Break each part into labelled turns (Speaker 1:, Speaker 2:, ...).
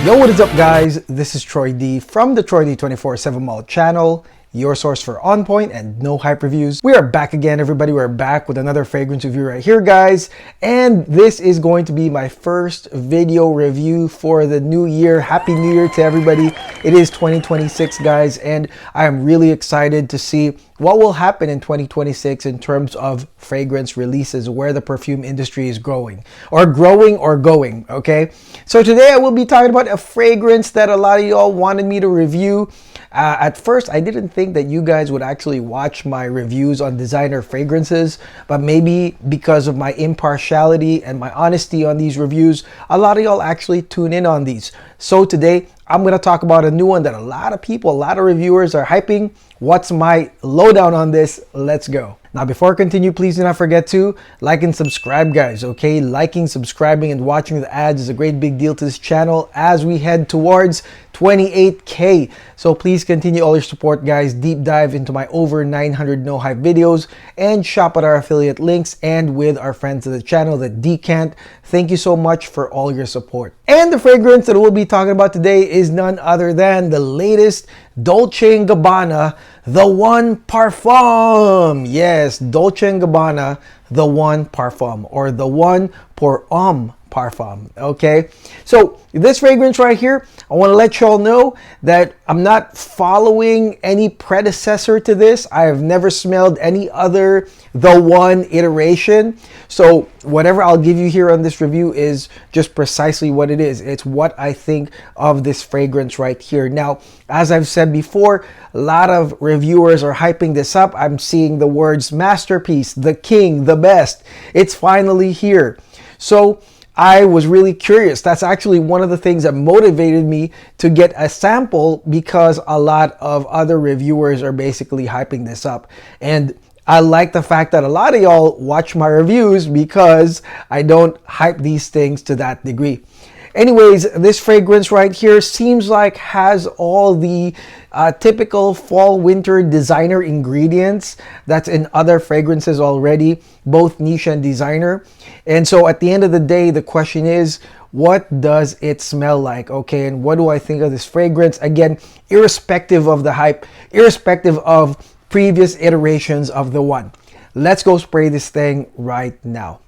Speaker 1: Yo, what is up guys? This is Troy D from the Troy D 24/7 Mall channel, your source for on point and no hype reviews. We are back again, everybody. We're back with another fragrance review right here, guys. And this is going to be my first video review for the new year. Happy New Year to everybody. It is 2026, guys, and I am really excited to see what will happen in 2026 in terms of fragrance releases, where the perfume industry is growing or going, okay? So today I will be talking about a fragrance that a lot of y'all wanted me to review. At first, I didn't think that you guys would actually watch my reviews on designer fragrances, but maybe because of my impartiality and my honesty on these reviews, a lot of y'all actually tune in on these. So today, I'm going to talk about a new one that a lot of people, a lot of reviewers are hyping. What's my lowdown on this? Let's go. Now, before I continue, please do not forget to like and subscribe, guys, okay? Liking, subscribing, and watching the ads is a great big deal to this channel as we head towards 28K. So please continue all your support, guys. Deep dive into my over 900 no hype videos and shop at our affiliate links and with our friends of the channel, the Decant. Thank you so much for all your support. And the fragrance that we'll be talking about today is none other than the latest Dolce Gabbana, the One Parfum. Yes, Dolce Gabbana, the One Parfum, or the One pour Homme Parfum. Okay, so this fragrance right here, I want to let y'all know that I'm not following any predecessor to this. I have never smelled any other The One iteration. So whatever I'll give you here on this review is just precisely what it is. It's what I think of this fragrance right here. Now, as I've said before, a lot of reviewers are hyping this up. I'm seeing the words masterpiece, the king, the best. It's finally here. So I was really curious. That's actually one of the things that motivated me to get a sample, because a lot of other reviewers are basically hyping this up. And I like the fact that a lot of y'all watch my reviews because I don't hype these things to that degree. Anyways, this fragrance right here seems like has all the typical fall winter designer ingredients that's in other fragrances already, both niche and designer. And so at the end of the day, the question is, what does it smell like? Okay, and what do I think of this fragrance? Again, irrespective of the hype, irrespective of previous iterations of the One. Let's go spray this thing right now.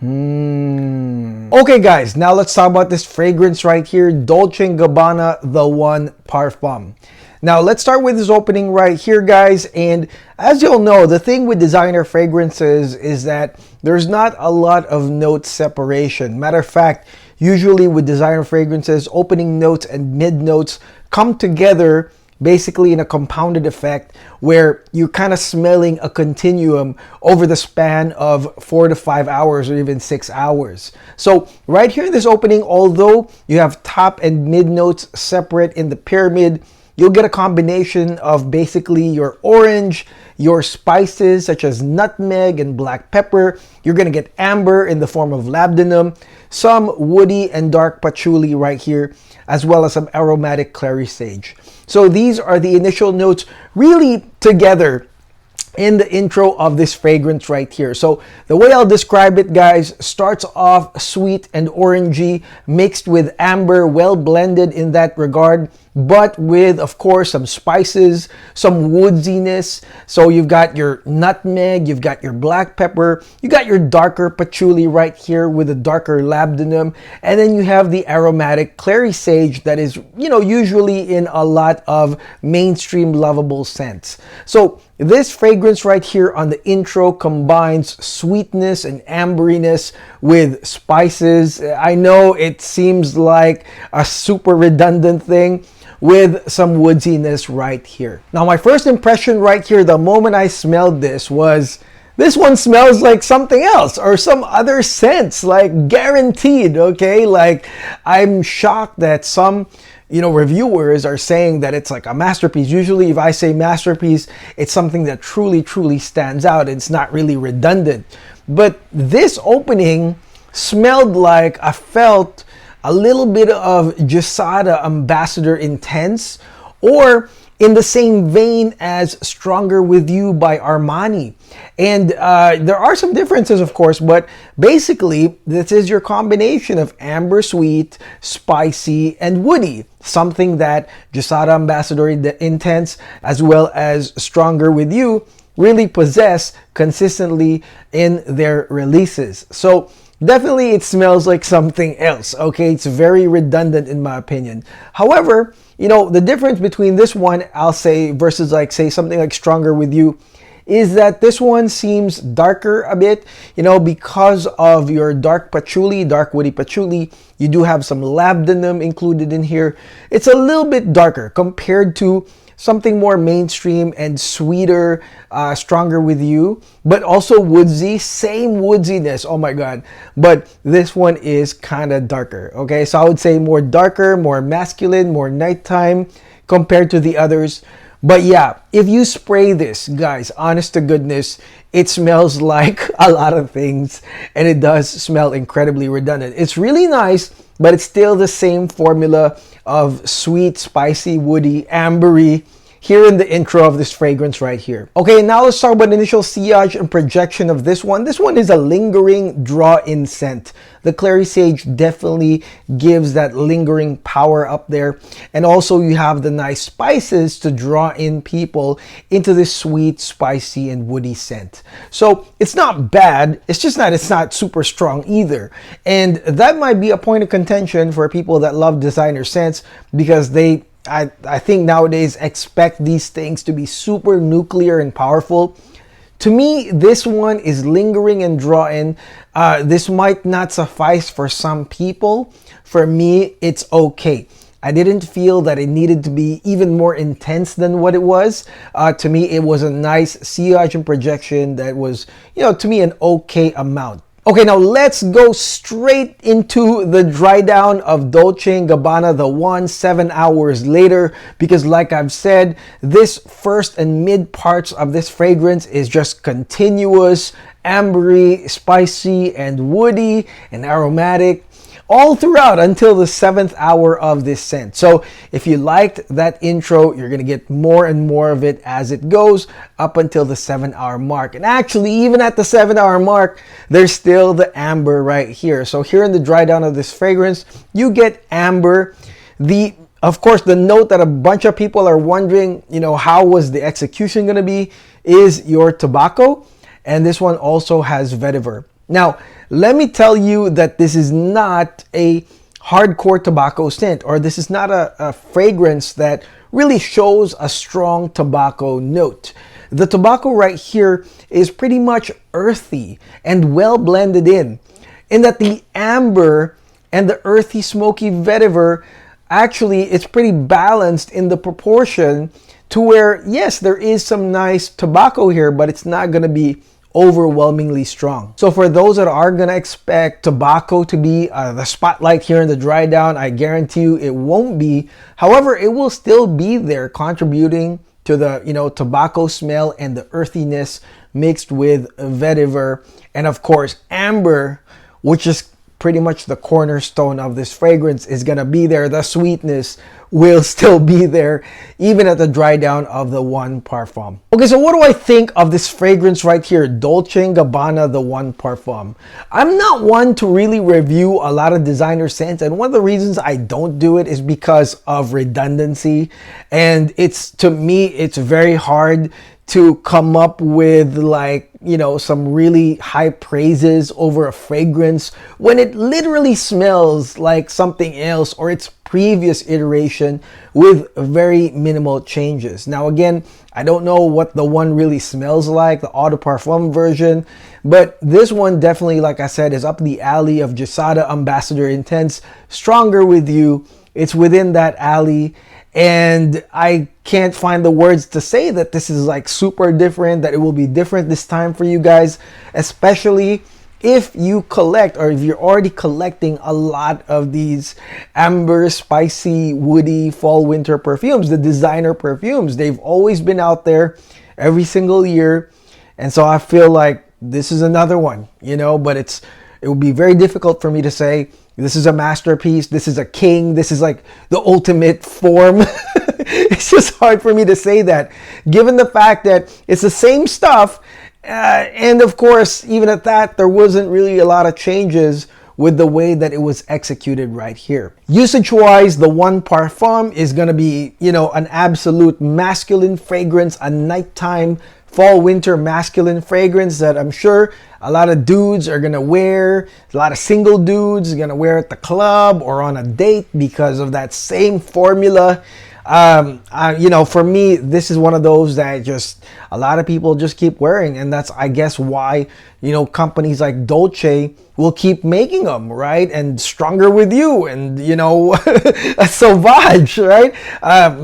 Speaker 1: Okay guys, now let's talk about this fragrance right here, Dolce Gabbana, the One Parfum. Now let's start with this opening right here, guys. And as you'll know, the thing with designer fragrances is that there's not a lot of note separation. Matter of fact, usually with designer fragrances, opening notes and mid notes come together basically in a compounded effect where you're kind of smelling a continuum over the span of 4 to 5 hours or even 6 hours. So right here in this opening, although you have top and mid notes separate in the pyramid, you'll get a combination of basically your orange, your spices such as nutmeg and black pepper. You're going to get amber in the form of labdanum, some woody and dark patchouli right here, as well as some aromatic clary sage. So these are the initial notes really together in the intro of this fragrance right here. So the way I'll describe it, guys, starts off sweet and orangey mixed with amber, well blended in that regard, but with, of course, some spices, some woodiness. So you've got your nutmeg, you've got your black pepper, you got your darker patchouli right here with a darker labdanum, and then you have the aromatic clary sage that is, usually in a lot of mainstream lovable scents. So this fragrance right here on the intro combines sweetness and amberiness with spices. I know it seems like a super redundant thing, with some woodiness right here. Now, my first impression right here, the moment I smelled this, was this one smells like something else or some other scents, like guaranteed, okay? Like, I'm shocked that some reviewers are saying that it's like a masterpiece. Usually if I say masterpiece, it's something that truly stands out. It's not really redundant. But this opening smelled like I felt a little bit of Gisada Ambassador Intense, or in the same vein as Stronger With You by Armani. And there are some differences, of course, but basically, this is your combination of amber sweet, spicy, and woody. Something that Giussata Ambassador Intense, as well as Stronger With You, really possess consistently in their releases. So definitely it smells like something else, okay? It's very redundant in my opinion. However, you know, the difference between this one, I'll say, versus like, say, something like Stronger With You, is that this one seems darker a bit, you know, because of your dark patchouli, dark woody patchouli. You do have some labdanum included in here. It's a little bit darker compared to something more mainstream and sweeter, Stronger With You, but also woodsy, same woodsiness, oh my god. But this one is kind of darker, okay? So I would say more darker, more masculine, more nighttime compared to the others. But yeah, if you spray this, guys, honest to goodness, it smells like a lot of things, and it does smell incredibly redundant. It's really nice, but it's still the same formula of sweet, spicy, woody, ambery here in the intro of this fragrance right here. Okay, now let's talk about initial sillage and projection of this one. This one is a lingering draw-in scent. The Clary Sage definitely gives that lingering power up there. And also you have the nice spices to draw in people into this sweet, spicy, and woody scent. So it's not bad, it's just that it's not super strong either. And that might be a point of contention for people that love designer scents, because I think nowadays expect these things to be super nuclear and powerful. To me, this one is lingering and draw-in. This might not suffice for some people. For me, it's okay. I didn't feel that it needed to be even more intense than what it was. To me, it was a nice sillage and projection that was, you know, to me, an okay amount. Okay, now let's go straight into the dry down of Dolce & Gabbana, the one 7 hours later, because like I've said, this first and mid parts of this fragrance is just continuous, ambery, spicy, and woody, and aromatic, all throughout until the 7th hour of this scent. So if you liked that intro, you're gonna get more and more of it as it goes up until the 7-hour mark. And actually, even at the 7-hour mark, there's still the amber right here. So here in the dry down of this fragrance, you get amber. Of course, the note that a bunch of people are wondering, you know, how was the execution gonna be, is your tobacco. And this one also has vetiver. Now, let me tell you that this is not a hardcore tobacco scent, or this is not a fragrance that really shows a strong tobacco note. The tobacco right here is pretty much earthy and well blended in that the amber and the earthy smoky vetiver, actually it's pretty balanced in the proportion to where, yes, there is some nice tobacco here, but it's not going to be overwhelmingly strong. So for those that are gonna expect tobacco to be the spotlight here in the dry down, I guarantee you it won't be. However, it will still be there, contributing to the, you know, tobacco smell and the earthiness mixed with vetiver, and of course amber, which is pretty much the cornerstone of this fragrance, is gonna be there. The sweetness will still be there even at the dry down of the one Parfum. Okay, so what do I think of this fragrance right here, Dolce & Gabbana, the one Parfum? I'm not one to really review a lot of designer scents, and one of the reasons I don't do it is because of redundancy. And to me, it's very hard to come up with, like, you know, some really high praises over a fragrance when it literally smells like something else or its previous iteration with very minimal changes. Now again, I don't know what the one really smells like, the Eau de Parfum version, but this one definitely, like I said, is up the alley of Giussata Ambassador Intense, Stronger With You. It's within that alley. And I can't find the words to say that this is like super different, that it will be different this time for you guys, especially if you collect, or if you're already collecting a lot of these amber, spicy, woody fall winter perfumes, the designer perfumes. They've always been out there every single year. And so I feel like this is another one, you know, but it would be very difficult for me to say this is a masterpiece, this is a king, this is like the ultimate form It's just hard for me to say that, given the fact that it's the same stuff. And of course, even at that, there wasn't really a lot of changes with the way that it was executed right here. Usage-wise, the one Parfum is gonna be, an absolute masculine fragrance, a nighttime, fall-winter masculine fragrance that I'm sure a lot of dudes are gonna wear. A lot of single dudes are gonna wear at the club or on a date because of that same formula. For me, this is one of those that just a lot of people just keep wearing, and that's, I guess, why companies like Dolce will keep making them, right? And Stronger With You, and Sauvage, right?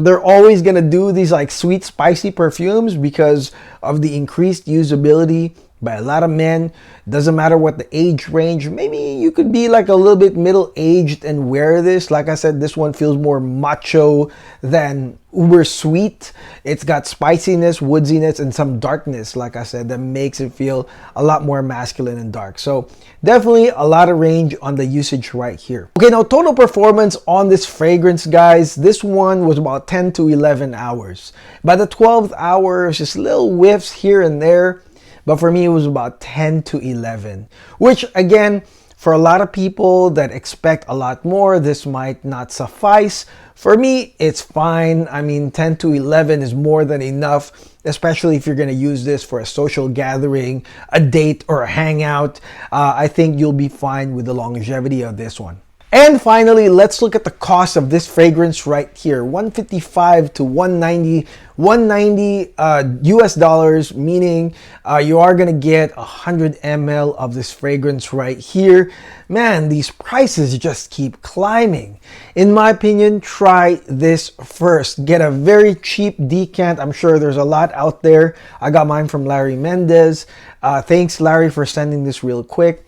Speaker 1: They're always gonna do these like sweet, spicy perfumes because of the increased usability by a lot of men. Doesn't matter what the age range. Maybe you could be like a little bit middle-aged and wear this. Like I said, this one feels more macho than uber sweet. It's got spiciness, woodiness, and some darkness, like I said, that makes it feel a lot more masculine and dark. So definitely a lot of range on the usage right here. Okay, now total performance on this fragrance, guys. This one was about 10 to 11 hours. By the 12th hour, just little whiffs here and there. But for me, it was about 10 to 11, which again, for a lot of people that expect a lot more, this might not suffice. For me, it's fine. I mean, 10 to 11 is more than enough, especially if you're going to use this for a social gathering, a date, or a hangout. I think you'll be fine with the longevity of this one. And finally, let's look at the cost of this fragrance right here. $155 to $190 US dollars, meaning you are gonna get 100 ml of this fragrance right here. Man, these prices just keep climbing. In my opinion, try this first. Get a very cheap decant. I'm sure there's a lot out there. I got mine from Larry Mendez. Thanks, Larry, for sending this real quick.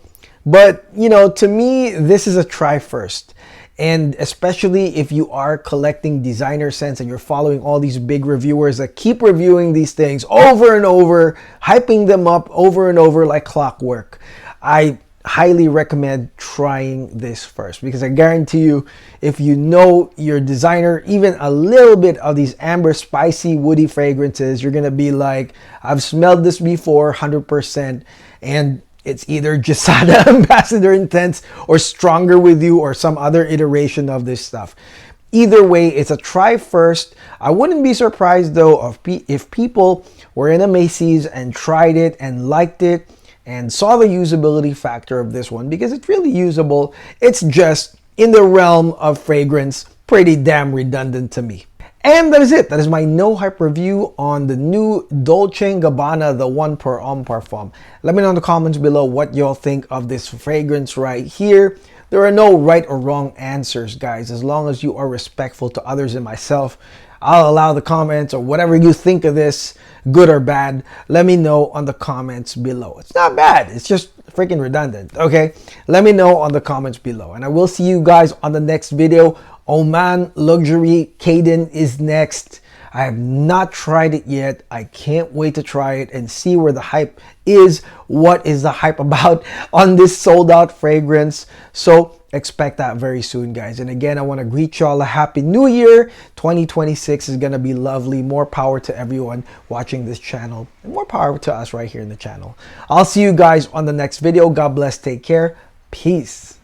Speaker 1: But, to me, this is a try first. And especially if you are collecting designer scents and you're following all these big reviewers that keep reviewing these things over and over, hyping them up over and over like clockwork, I highly recommend trying this first, because I guarantee you, if you know your designer, even a little bit of these amber, spicy, woody fragrances, you're going to be like, I've smelled this before, 100%. And it's either Gisada Ambassador Intense or Stronger With You or some other iteration of this stuff. Either way, it's a try first. I wouldn't be surprised though if people were in a Macy's and tried it and liked it and saw the usability factor of this one, because it's really usable. It's just in the realm of fragrance, pretty damn redundant to me. And that is it. That is my no hype review on the new Dolce Gabbana, the One Per Homme Parfum. Let me know in the comments below what y'all think of this fragrance right here. There are no right or wrong answers, guys. As long as you are respectful to others and myself, I'll allow the comments or whatever you think of this, good or bad. Let me know on the comments below. It's not bad. It's just freaking redundant, okay? Let me know on the comments below. And I will see you guys on the next video. Oman Luxury Caden is next. I have not tried it yet. I can't wait to try it and see where the hype is. What is the hype about on this sold out fragrance? So expect that very soon, guys. And again, I want to greet y'all a happy new year. 2026 is going to be lovely. More power to everyone watching this channel, and more power to us right here in the channel. I'll see you guys on the next video. God bless. Take care. Peace.